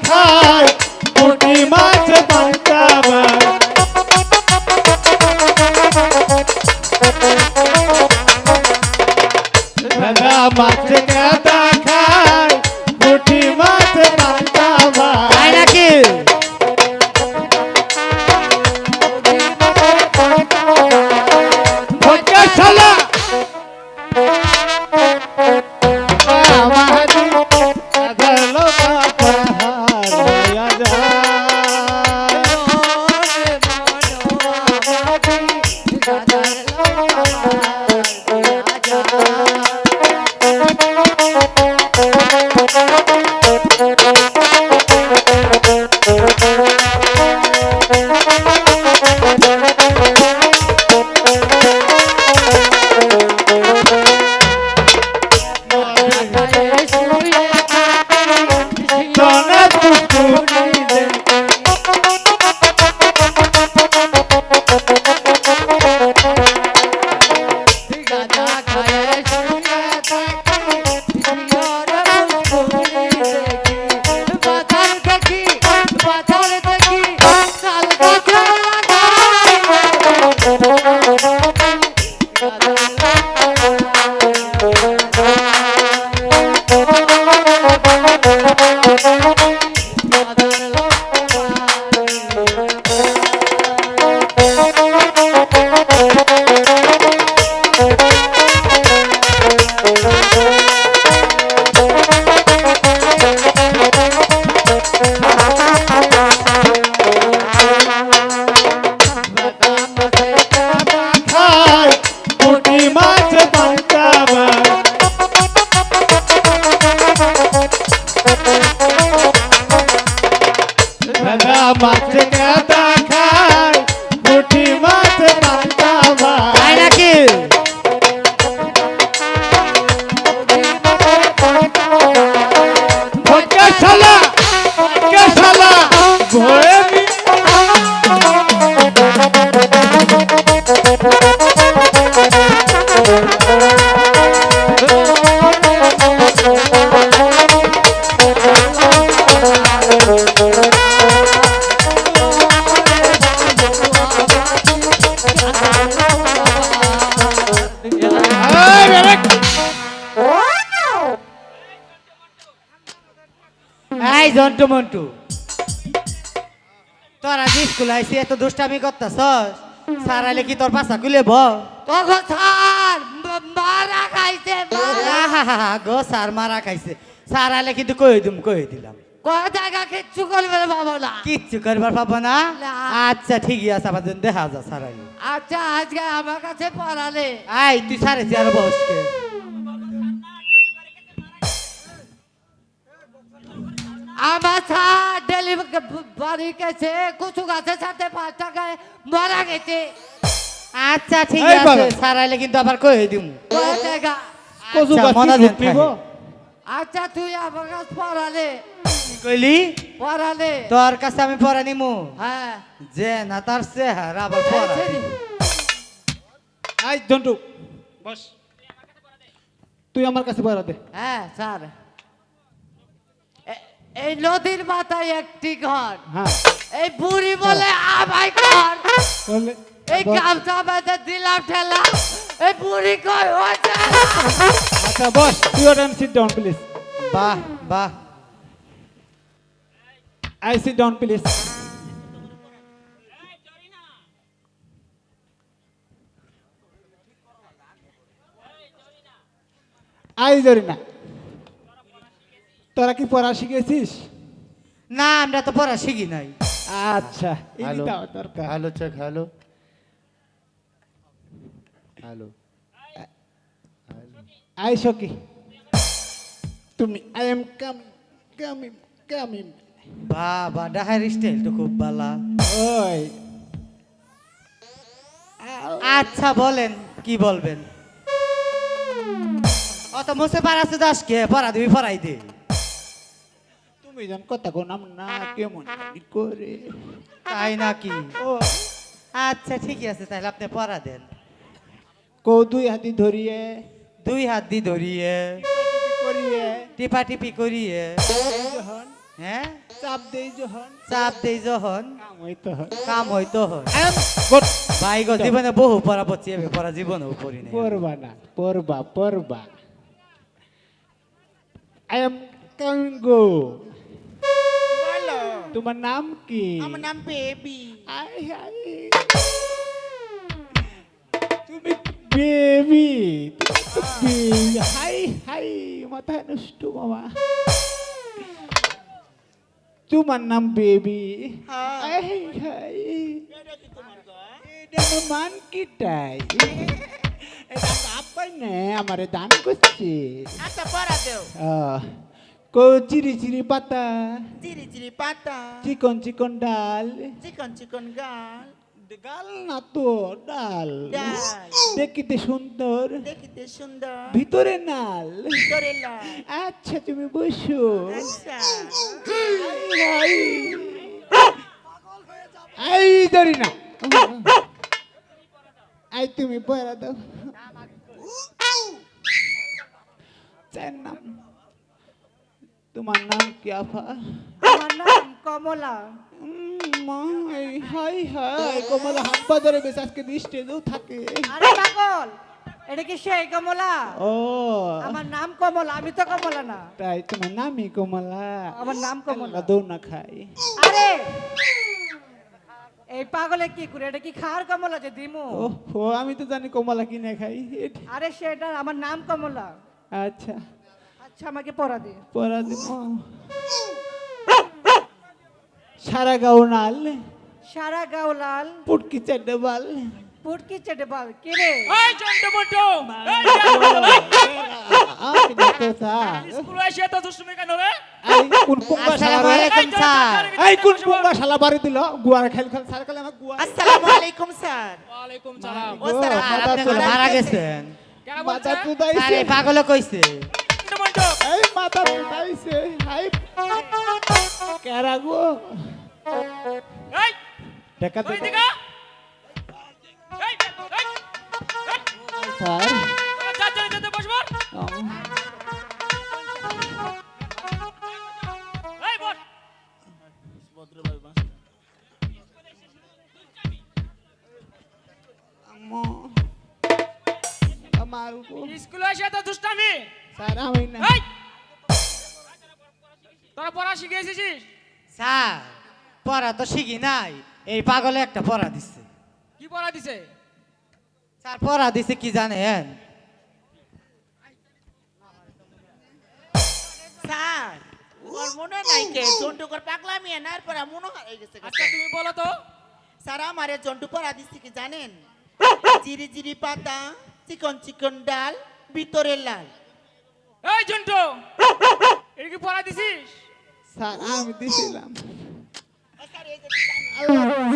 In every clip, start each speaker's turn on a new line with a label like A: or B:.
A: খায় পুঁটি মাছ পান্তা ভাত ভেদা মাছ কাদা খায় পুঁটি মাছ পান্তা ভাত
B: তাই নাকি?
A: ভোজ্য শালা আমাদি আধালো পাহাড় লয়া যায় জনে পুকুরি দে খায় পুঁটি মাছ পান্তা ভাত ভেদা মাছ কাদা খায় পুঁটি মাছ পান্তা ভাত
B: তাই নাকি?
A: ভোজ্য শালা ভয়ে
B: এই জন্টু মন্টু, তোরা যে স্কুল আইসি এত দুষ্টামি করতাছস, স্যার আইলে কি তোর পাশা খুলে ব?
C: তখন স্যার মারা খাইছে
B: গো স্যার মারা খাইছে, স্যার আইলে কিন্তু কই দিলাম
C: কয় জায়গা কিচ্ছু করবে না বাবা না।
B: কিচ্ছু করবার পাবো না।
C: না।
B: আচ্ছা ঠিকই আছে, আবার যেন দেখা যা স্যার আইলে।
C: আচ্ছা আজকে আমার কাছে পড়ালে
B: আই তুই স্যারে চেয়ারে বসকে।
C: আমার স্যার ডেলিভারি গেছে কচু গাছের সাথে 5 টাকায় মারা গেছে।
B: আচ্ছা ঠিক
A: এই
B: আছে,
A: বাবা।
B: স্যার আইলে কিন্তু আবার কই দিমু।
C: কয় জায়গা?
A: কচু
B: আচ্ছা,
A: গাছ
B: মনে
A: কি
B: দেন
A: ফুটলিব?
B: থাকে।
C: আচ্ছা তুই আমার কাছে পড়ালে
B: কি কইলি?
C: পড়ালে
B: তোর কাছে আমি পড়া নিমু?
C: হ্যাঁ
B: যে না তার চেহারা আবার পড়া।
A: আই জন্টু বস, তুই আমার কাছে পড়া দে।
C: হ্যাঁ স্যার এই নদীর মাথায় একটি ঘর,
A: হ্যাঁ
C: এই বুড়ি বলে আমায় ঘর,
A: বলে
C: এই গামছা বেঁধে দিলাম ঠেলা, এই বুড়ি কই হয়েছে?
A: আচ্ছা boss, you are sit down please.
B: বাহ বাহ,
A: I sit down please. I জরি না, তোরা কি পড়া শিখেছিস?
B: না আমরা তো পড়া শিখি নাই।
A: আচ্ছা
D: হ্যালো
A: এটা দরকার।
D: Hello check hello hello
A: I সকি, তুমি I am coming coming coming.
B: বাবা ডাহার স্টাইল তো খুব ভালো।
A: ওই
B: আচ্ছা বলেন কি বলবেন? অত মুছে পারাছে দাসকে পড়া দিবি পড়াই দে।
A: তুমি যেন কথা কো নাম না কেমন জানি করে।
B: তাই নাকি?
A: ও
B: আচ্ছা ঠিক আছে, তাহলে আপনি পড়া দেন।
A: কৌ দুই হাতি ধরিয়ে
B: দুই হাত দিয়ে ধরিয়ে
A: টিপি করিয়ে
B: টিপাটিপি করিয়ে
A: যখন
B: হ্যাঁ
A: চাপ দেই যখন
B: চাপ দেই যখন
A: কাম হইতো হয়
B: কাম হইতো হয়
A: আই এম গুড
B: ভাই গো জীবনে বহু পড়া পড়ছি এবে পড়া জীবনেও পড়ি নাই
A: পড়বা না পড়বা আই এম কামিং গো
D: বলো
A: তোমার নাম কি
D: আমার নাম বেবি
A: আই হাই তুমি বেবি হাই হাই মাথা নষ্ট বাবা তোমার নাম বেবি
D: হ্যাঁ।
A: হাই হাই এটা মান কিটাই এটা আপাই নে আমারে দান করছে
D: আচ্ছা পড়া দেও
A: কো চিরি চিরি পাতা
D: জিরি জিরি পাতা
A: চিকন চিকন ডাল
D: চিকন চিকন গাল
A: গাল না তো ডাল
D: ডাল।
A: দেখিতে সুন্দর
D: দেখিতে সুন্দর
A: ভিতরে নাল
D: ভিতরে লাল
A: আচ্ছা তুমি বসো
D: আচ্ছা
A: আই আই ধরি না আই তুমি পয়রা দাও চার নাম তোমার নাম কি আফা
C: আমার নাম কমলা
A: হাই হাই কমলা হাম্পা ধরে বেশ আজকে স্টেজেও থাকে
C: আরে পাগল এটা কি সেই কমলা
A: ও
C: আমার নাম কমলা আমি তো কমলা না
A: তাই তোমার নামই কমলা
C: আমার নাম কমলা
A: দৌড় খাই
C: আরে এই পাগলে কি করে এটা কি খার কমলা যে দিমু
A: ও আমি তো জানি কমলা কিনে খাই
C: আরে সেটা আমার নাম কমলা
A: আচ্ছা
C: আচ্ছা আমাকে পড়া দে
A: পরা দিব সারা গাও নাল
C: সারা গাও লাল
A: পুটকি চারটে বাল
C: পুটকি চেটে বাল কে রে
E: এই জন্টু মন্টু
A: আমি দেখো স্যার
E: স্কুল এসে এত দুষ্টুমি কেন রে
A: এই কোন পুঙ্গা শালা
B: আসসালামু আলাইকুম স্যার
A: এই কোন পুঙ্গা শালা বাড়ি দিল গুয়ার খেল খেল স্যার কালে আমার গুয়া
D: আসসালামু আলাইকুম স্যার
E: ওয়ালাইকুম সালাম
D: ও স্যার
B: আর
A: মাথা
B: আপনি
A: তোলা।
B: মারা গেছেন
E: কেন
A: মাথা
E: বলছে
A: তুদাইছে
B: স্যার এই পাগলে কইছে
E: জন্টু মন্টু
A: এই মাথা তুদাইছে হাই কেরা গো
E: এই
A: দেখা
E: ওই
A: তো
E: দিকে এই
A: স্যার
E: চাচা যেতে বসবো এই বস
A: আমার
E: স্কুল এসে এত দুষ্টামি
A: স্যার আমি না
E: এই তোরা পড়া শিখে এসেছিস
B: স্যার পড়া তো শিখি নাই এই পাগলে একটা পড়া দিচ্ছে
E: কি পড়া দিছে
B: স্যার পড়া দিছে কি জানেন
D: স্যার ওর মনে নাই কে জন্টু কর পাগলামি এনার পর মনে হয়ে গেছে
E: আচ্ছা তুমি বলো তো
D: স্যার আমারে জন্টু পড়া দিছি কি জানেন জিরি জিরি পাতা চিকন চিকন ডাল ভিতরে লাল
E: এই জন্টু এটা কি পড়া দিছিস
A: স্যার আমি দিছিলাম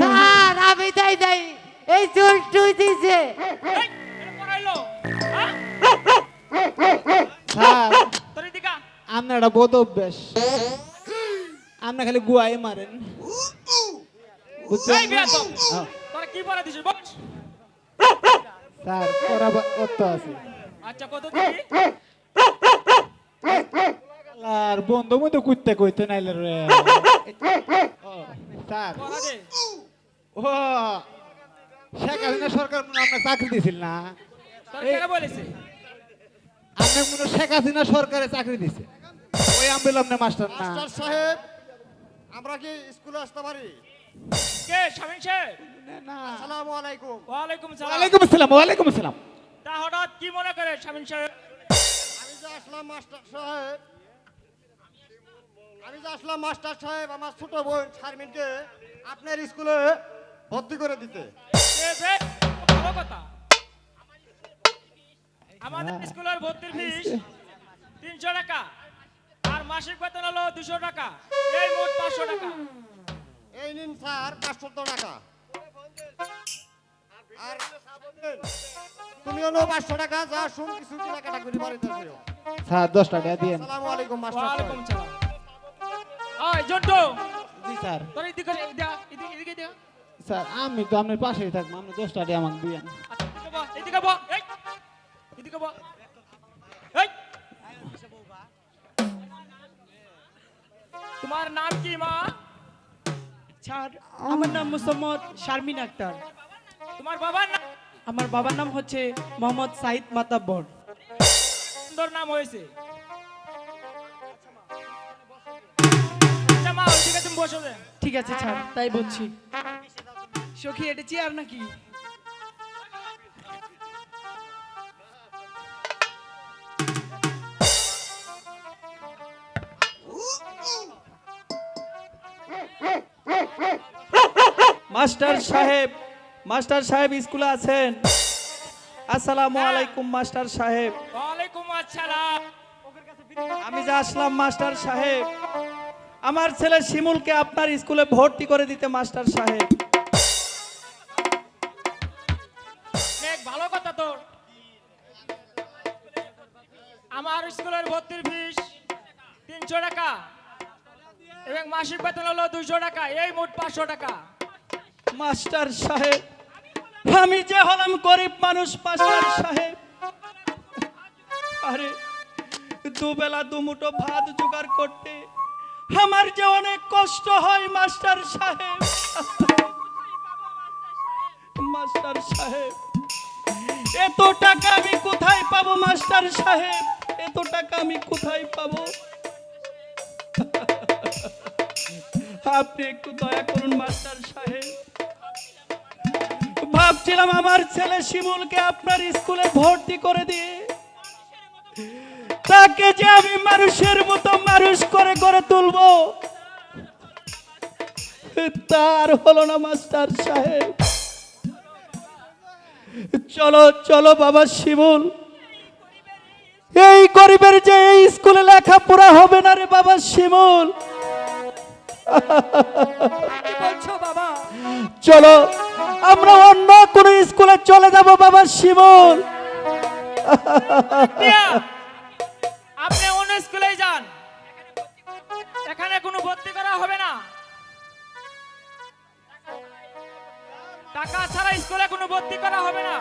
C: স্যার আমি দেই এই জোরটু দিছে
E: এই এটা পড়াইলো হ্যাঁ
A: স্যার
E: তোর দিকা
A: আপনার একটা বোধ অভ্যাস আপনি খালি গুয়াই মারেন বুঝছেন
E: এই বেয়াদব
A: হ্যাঁ।
E: তোরা কি পড়া দিছিস বল
A: স্যার পড়া কত আছে
E: আচ্ছা কত দিবি
A: আর বন্ধু মতো কুত্তে কইতে নাইলে রে ও, স্যার
E: পড়া দে
A: ও শেখ হাসিনা সরকার মনে হয় আপনাকে চাকরি দিছিল না
E: তোর
A: এই-
E: কেন বলেছে
A: আপনাকে মনে হয় শেখ হাসিনা সরকারে চাকরি দিছে ওই আমি বললাম না মাস্টার না
F: মাস্টার সাহেব আমরা কি স্কুলে আসতে পারি?
E: কে শামিম সাহেব
A: না
F: আসসালামু আলাইকুম।
E: ওয়ালাইকুম সালাম
A: ওয়ালাইকুম আসসালাম ওয়ালাইকুম আসসালাম
E: তা হঠাৎ কি মনে করে শামিম সাহেব
F: আমি যে আসলাম মাস্টার সাহেব আমার ছোট বোন শারমিনকে আপনার স্কুলে ভর্তি করে দিতে।
E: এ বেশ ভালো কথা আমাদের স্কুলের ভর্তির ফিস 300 টাকা আর মাসিক বেতন হলো 200 টাকা এই মোট 500 টাকা
F: এই নিন স্যার 500 টাকা। আর তুমি হলো 500 টাকা যা শুন কিছু কেনাকাটা করে বাড়িতে আসিও।
A: স্যার 10 টাকা দিয়ে
F: আসসালামু আলাইকুম মাস্টার
E: ওয়ালাইকুম
F: সাহেব।
E: সালাম ওই জন্টু
A: জি স্যার
E: তোর এদিকে এদিকে দে
A: স্যার আমি তো আপনার পাশেই থাকবো আপনি 10 টাকা আমাকে দিয়েন
E: এদিকে বল এই এদিকে বল এই তোমার নাম কি মা?
G: স্যার আমার নাম মোসাম্মদ শারমিন আক্তার।
E: তোমার বাবার নাম?
G: আমার বাবার নাম হচ্ছে মোহাম্মদ সাইদ মাতাব্বর।
E: সুন্দর নাম হয়েছে। আচ্ছা মা, ওইদিকে তুমি বসো যে।
G: ঠিক আছে স্যার, তাই বলছি। সখী এটা চেয়ার নাকি?
H: মাস্টার সাহেব স্কুলে আছেন? আসসালামু আলাইকুম মাস্টার সাহেব।
E: ওয়ালাইকুম আসসালাম।
H: আমি যে আসলাম মাস্টার সাহেব, আমার ছেলে শিমুলকে আপনার স্কুলে ভর্তি করে দিতে মাস্টার সাহেব।
E: অনেক ভালো কথা তোর। আমার স্কুলের ভর্তির ফিস 300 টাকা এবং মাসিক বেতন হলো 200 টাকা, এই মোট 500 টাকা।
H: মাস্টার সাহেব, আমি যে হলাম গরিব মানুষ মাস্টার সাহেব। আরে দুবেলা দুমুঠো ভাত জোগাড় করতে আমার যে অনেক কষ্ট হয় মাস্টার সাহেব। মাস্টার সাহেব, এত টাকা আমি কোথায় পাবো মাস্টার সাহেব? এত টাকা আমি কোথায় পাবো? আপনি একটু দয়া করুন মাস্টার সাহেব। ভাবছিলাম আমার ছেলে শিমুলকে আপনার স্কুলে ভর্তি করে দিয়ে তাকে যে আমি মানুষের মতো মানুষ করে গড়ে তুলবো, তার হলো না মাস্টার সাহেব। চলো চলো বাবা শিমুল, এই গরিবের যে এই স্কুলে লেখাপড়া হবে না রে বাবা শিমুল।
G: কি বলছো বাবা?
H: চলো আমরা অন্য কোন স্কুলে চলে যাব বাবা শিমুল।
E: টিয়া, আপনি অন্য স্কুলে যান, এখানে কোনো ভর্তি করা হবে না। টাকা ছাড়া স্কুলে কোনো ভর্তি করা হবে না।